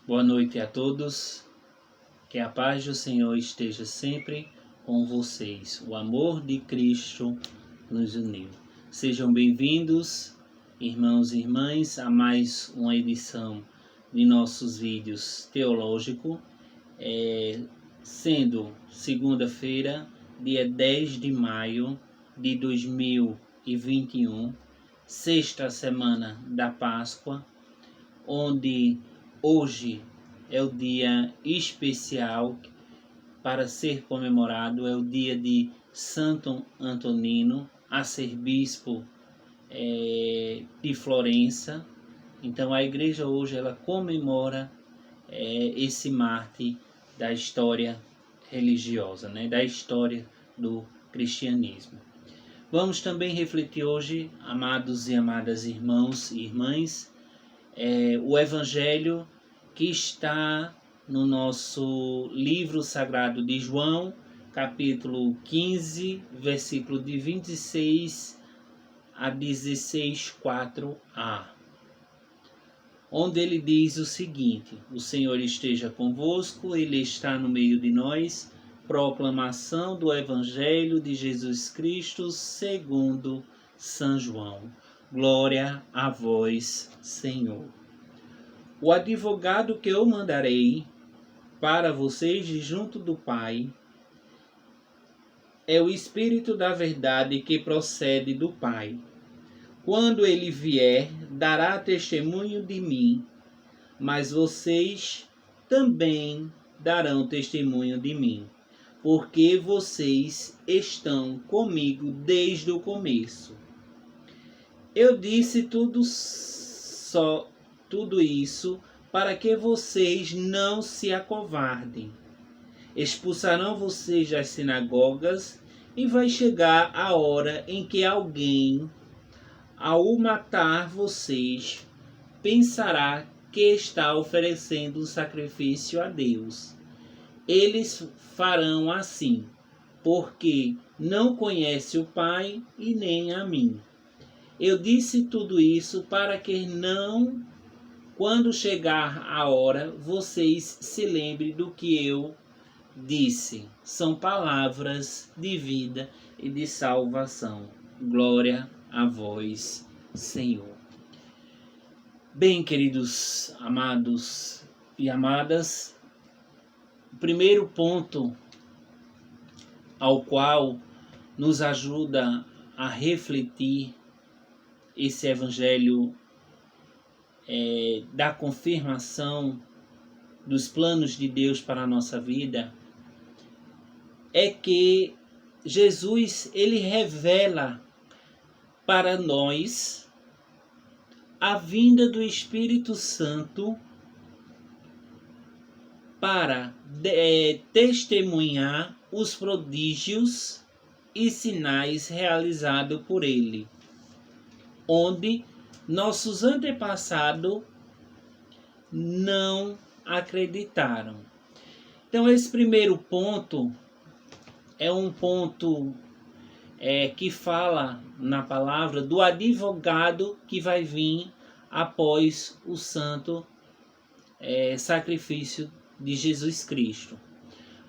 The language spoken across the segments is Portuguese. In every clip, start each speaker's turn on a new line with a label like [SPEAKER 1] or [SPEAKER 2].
[SPEAKER 1] Boa noite a todos, que a paz do Senhor esteja sempre com vocês. O amor de Cristo nos uniu. Sejam bem-vindos, irmãos e irmãs, a mais uma edição de nossos vídeos teológicos, sendo segunda-feira, dia 10 de maio de 2021, sexta semana da Páscoa, onde hoje é o dia especial para ser comemorado, é o dia de Santo Antonino, arcebispo de Florença. Então a igreja hoje ela comemora esse mártir da história religiosa, da história do cristianismo. Vamos também refletir hoje, amados e amadas irmãos e irmãs, o Evangelho que está no nosso livro sagrado de João, capítulo 15, versículo de 26 a 16, 4a, onde ele diz o seguinte: o Senhor esteja convosco, Ele está no meio de nós. Proclamação do Evangelho de Jesus Cristo segundo São João. Glória a vós, Senhor. O advogado que eu mandarei para vocês de junto do Pai é o Espírito da verdade que procede do Pai. Quando ele vier, dará testemunho de mim, mas vocês também darão testemunho de mim, porque vocês estão comigo desde o começo. Eu disse tudo isso para que vocês não se acovardem. Expulsarão vocês das sinagogas e vai chegar a hora em que alguém, ao matar vocês, pensará que está oferecendo um sacrifício a Deus. Eles farão assim, porque não conhecem o Pai e nem a mim. Eu disse tudo isso para que não, quando chegar a hora, vocês se lembrem do que eu disse. São palavras de vida e de salvação. Glória a vós, Senhor. Bem, queridos amados e amadas, o primeiro ponto ao qual nos ajuda a refletir esse evangelho da confirmação dos planos de Deus para a nossa vida é que Jesus ele revela para nós a vinda do Espírito Santo para testemunhar os prodígios e sinais realizados por ele, onde nossos antepassados não acreditaram. Então esse primeiro ponto é um ponto que fala na palavra do advogado que vai vir após o santo sacrifício de Jesus Cristo.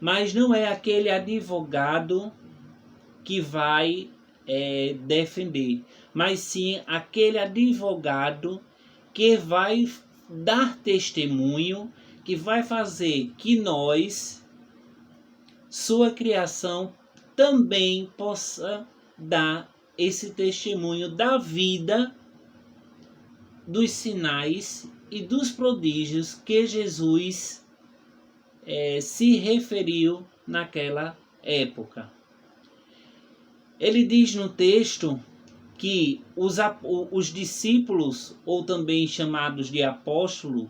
[SPEAKER 1] Mas não é aquele advogado que vai defender, mas sim aquele advogado que vai dar testemunho, que vai fazer que nós, sua criação, também possa dar esse testemunho da vida, dos sinais e dos prodígios que Jesus se referiu naquela época. Ele diz no texto que os discípulos, ou também chamados de apóstolos,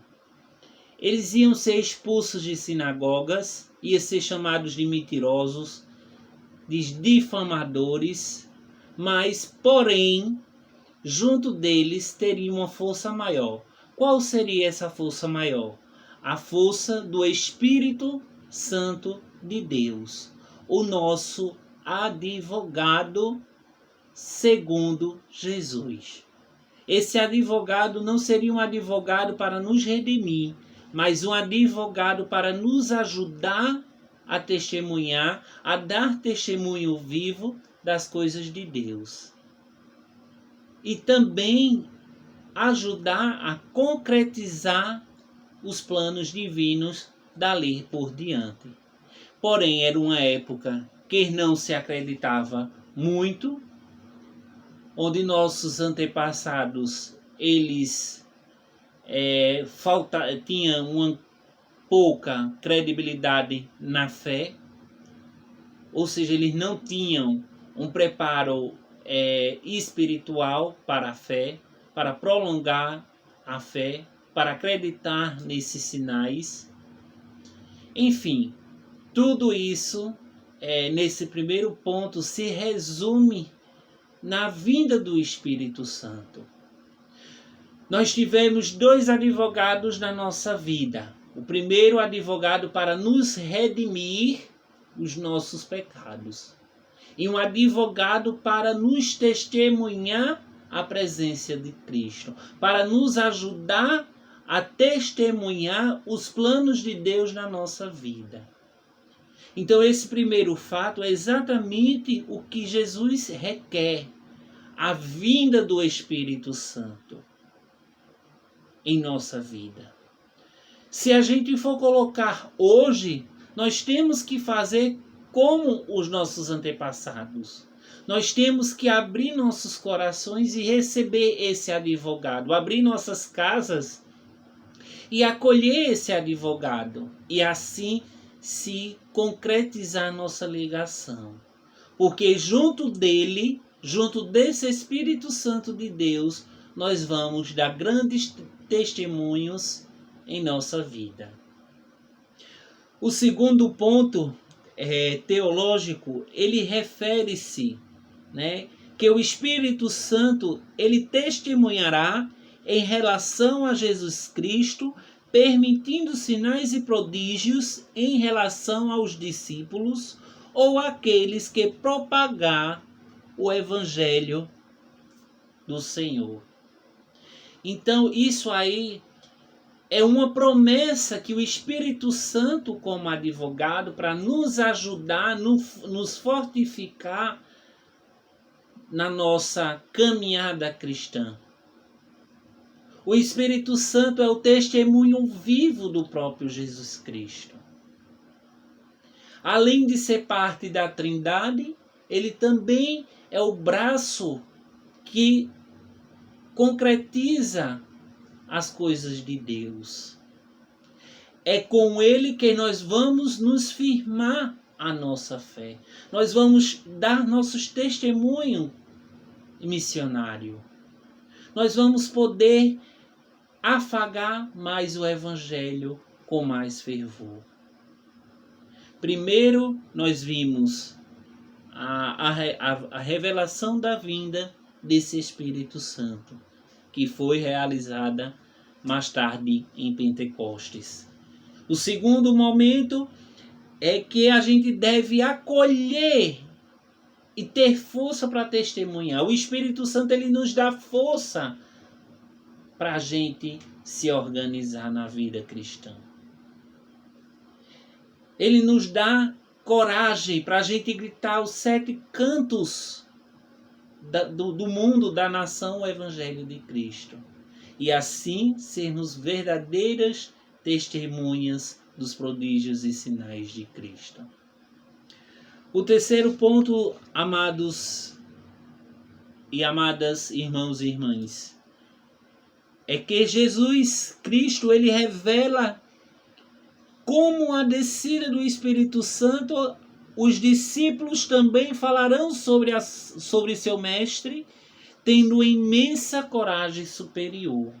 [SPEAKER 1] eles iam ser expulsos de sinagogas, iam ser chamados de mentirosos, de difamadores, mas, porém, junto deles teria uma força maior. Qual seria essa força maior? A força do Espírito Santo de Deus, o nosso advogado segundo Jesus. Esse advogado não seria um advogado para nos redimir, mas um advogado para nos ajudar a testemunhar, a dar testemunho vivo das coisas de Deus. E também ajudar a concretizar os planos divinos dali por diante. Porém, era uma época que não se acreditava muito, onde nossos antepassados, eles tinham uma pouca credibilidade na fé, ou seja, eles não tinham um preparo espiritual para a fé, para prolongar a fé, para acreditar nesses sinais. Enfim, tudo isso, nesse primeiro ponto, se resume na vinda do Espírito Santo. Nós tivemos 2 advogados na nossa vida. O primeiro advogado para nos redimir os nossos pecados. E um advogado para nos testemunhar a presença de Cristo. Para nos ajudar a testemunhar os planos de Deus na nossa vida. Então esse primeiro fato é exatamente o que Jesus requer. A vinda do Espírito Santo em nossa vida. Se a gente for colocar hoje, nós temos que fazer como os nossos antepassados. Nós temos que abrir nossos corações e receber esse advogado, abrir nossas casas e acolher esse advogado, e assim se concretizar nossa ligação. Porque junto dele, junto desse Espírito Santo de Deus, nós vamos dar grandes testemunhos em nossa vida. O segundo ponto teológico, ele refere-se, que o Espírito Santo, ele testemunhará em relação a Jesus Cristo, permitindo sinais e prodígios em relação aos discípulos ou aqueles que propagar o Evangelho do Senhor. Então, isso aí é uma promessa que o Espírito Santo, como advogado, para nos ajudar, nos fortificar na nossa caminhada cristã. O Espírito Santo é o testemunho vivo do próprio Jesus Cristo. Além de ser parte da Trindade, ele também é o braço que concretiza as coisas de Deus. É com ele que nós vamos nos firmar a nossa fé. Nós vamos dar nossos testemunhos missionários. Nós vamos poder afagar mais o Evangelho com mais fervor. Primeiro, nós vimos a revelação da vinda desse Espírito Santo, que foi realizada mais tarde em Pentecostes. O segundo momento é que a gente deve acolher e ter força para testemunhar. O Espírito Santo, ele nos dá força para a gente se organizar na vida cristã. Ele nos dá coragem para a gente gritar os 7 cantos do mundo, da nação, o Evangelho de Cristo. E assim sermos verdadeiras testemunhas dos prodígios e sinais de Cristo. O terceiro ponto, amados e amadas irmãos e irmãs, é que Jesus Cristo, ele revela como a descida do Espírito Santo, os discípulos também falarão sobre seu mestre, tendo imensa coragem superior.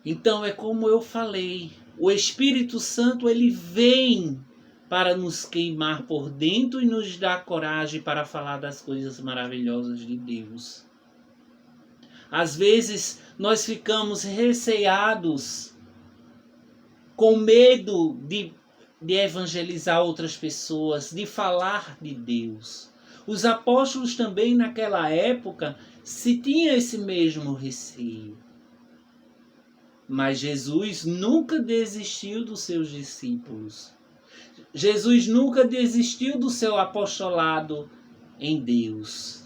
[SPEAKER 1] Então é como eu falei, o Espírito Santo, ele vem para nos queimar por dentro e nos dar coragem para falar das coisas maravilhosas de Deus. Às vezes nós ficamos receados, com medo de evangelizar outras pessoas, de falar de Deus. Os apóstolos também naquela época se tinham esse mesmo receio. Mas Jesus nunca desistiu dos seus discípulos. Jesus nunca desistiu do seu apostolado em Deus.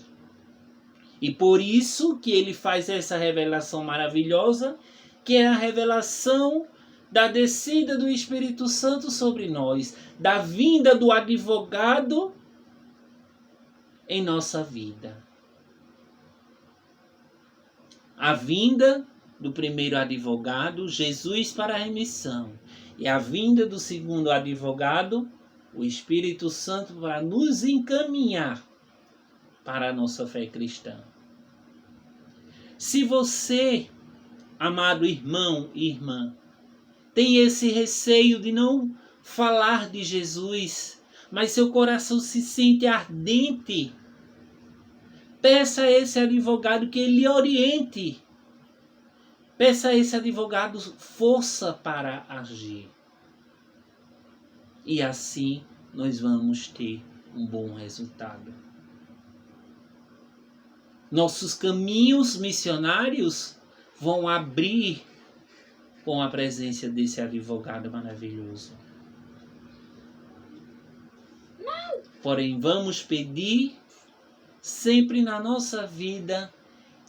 [SPEAKER 1] E por isso que ele faz essa revelação maravilhosa, que é a revelação da descida do Espírito Santo sobre nós, da vinda do advogado em nossa vida. A vinda do primeiro advogado, Jesus para a remissão, e a vinda do segundo advogado, o Espírito Santo, para nos encaminhar para a nossa fé cristã. Se você, amado irmão e irmã, tem esse receio de não falar de Jesus, mas seu coração se sente ardente, peça a esse advogado que ele oriente. Peça a esse advogado força para agir. E assim nós vamos ter um bom resultado. Nossos caminhos missionários vão abrir com a presença desse advogado maravilhoso. Porém, vamos pedir sempre na nossa vida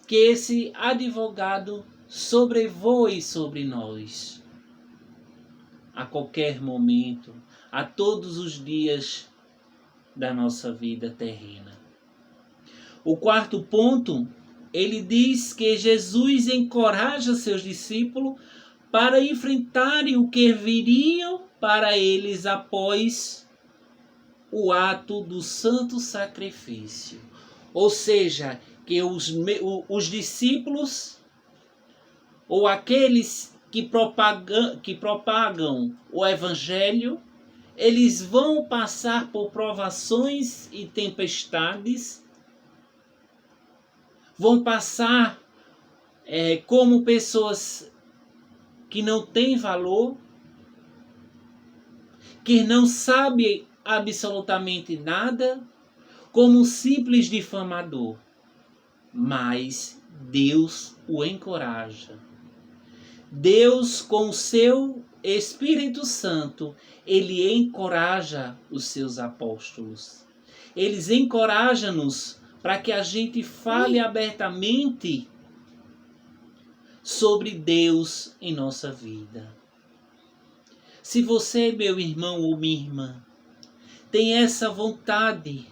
[SPEAKER 1] que esse advogado sobrevoe sobre nós. A qualquer momento, a todos os dias da nossa vida terrena. O quarto ponto, ele diz que Jesus encoraja seus discípulos para enfrentarem o que viriam para eles após o ato do santo sacrifício. Ou seja, que os discípulos ou aqueles que propagam o Evangelho, eles vão passar por provações e tempestades, vão passar como pessoas que não têm valor, que não sabem absolutamente nada, como um simples difamador. Mas Deus o encoraja. Deus, com o seu Espírito Santo, ele encoraja os seus apóstolos. Eles encorajam-nos para que a gente fale abertamente sobre Deus em nossa vida. Se você, meu irmão ou minha irmã, tem essa vontade,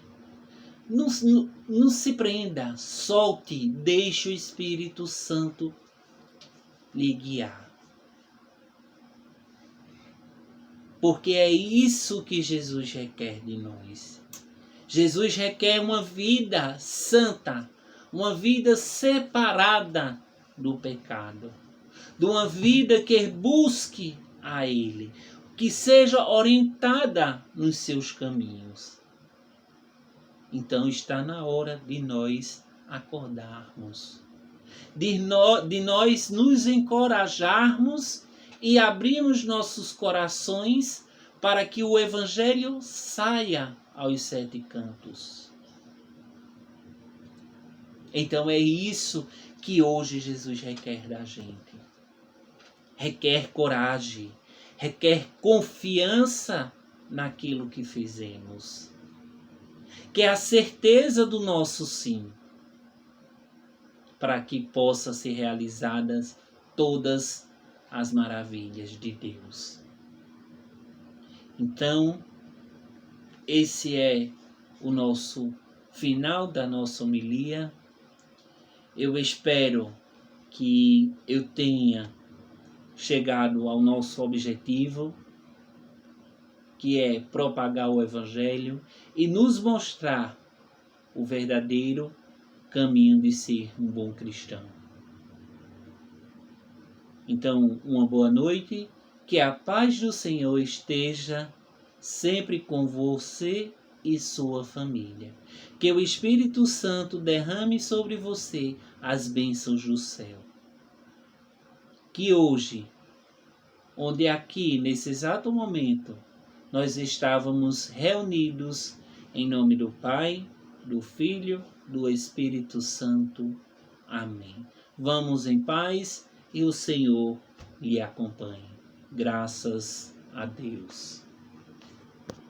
[SPEAKER 1] não se prenda, solte, deixe o Espírito Santo lhe guiar. Porque é isso que Jesus requer de nós. Jesus requer uma vida santa, uma vida separada do pecado, de uma vida que busque a Ele, que seja orientada nos seus caminhos. Então está na hora de nós acordarmos, de nós nos encorajarmos e abrirmos nossos corações para que o Evangelho saia aos 7 cantos. Então é isso que hoje Jesus requer da gente. Requer coragem, requer confiança naquilo que fizemos. Que é a certeza do nosso sim, para que possam ser realizadas todas as maravilhas de Deus. Então, esse é o nosso final da nossa homilia. Eu espero que eu tenha chegado ao nosso objetivo, que é propagar o Evangelho e nos mostrar o verdadeiro caminho de ser um bom cristão. Então, uma boa noite, que a paz do Senhor esteja sempre com você e sua família. Que o Espírito Santo derrame sobre você as bênçãos do céu. Que hoje, onde aqui, nesse exato momento, nós estávamos reunidos em nome do Pai, do Filho, do Espírito Santo. Amém. Vamos em paz e o Senhor lhe acompanhe. Graças a Deus.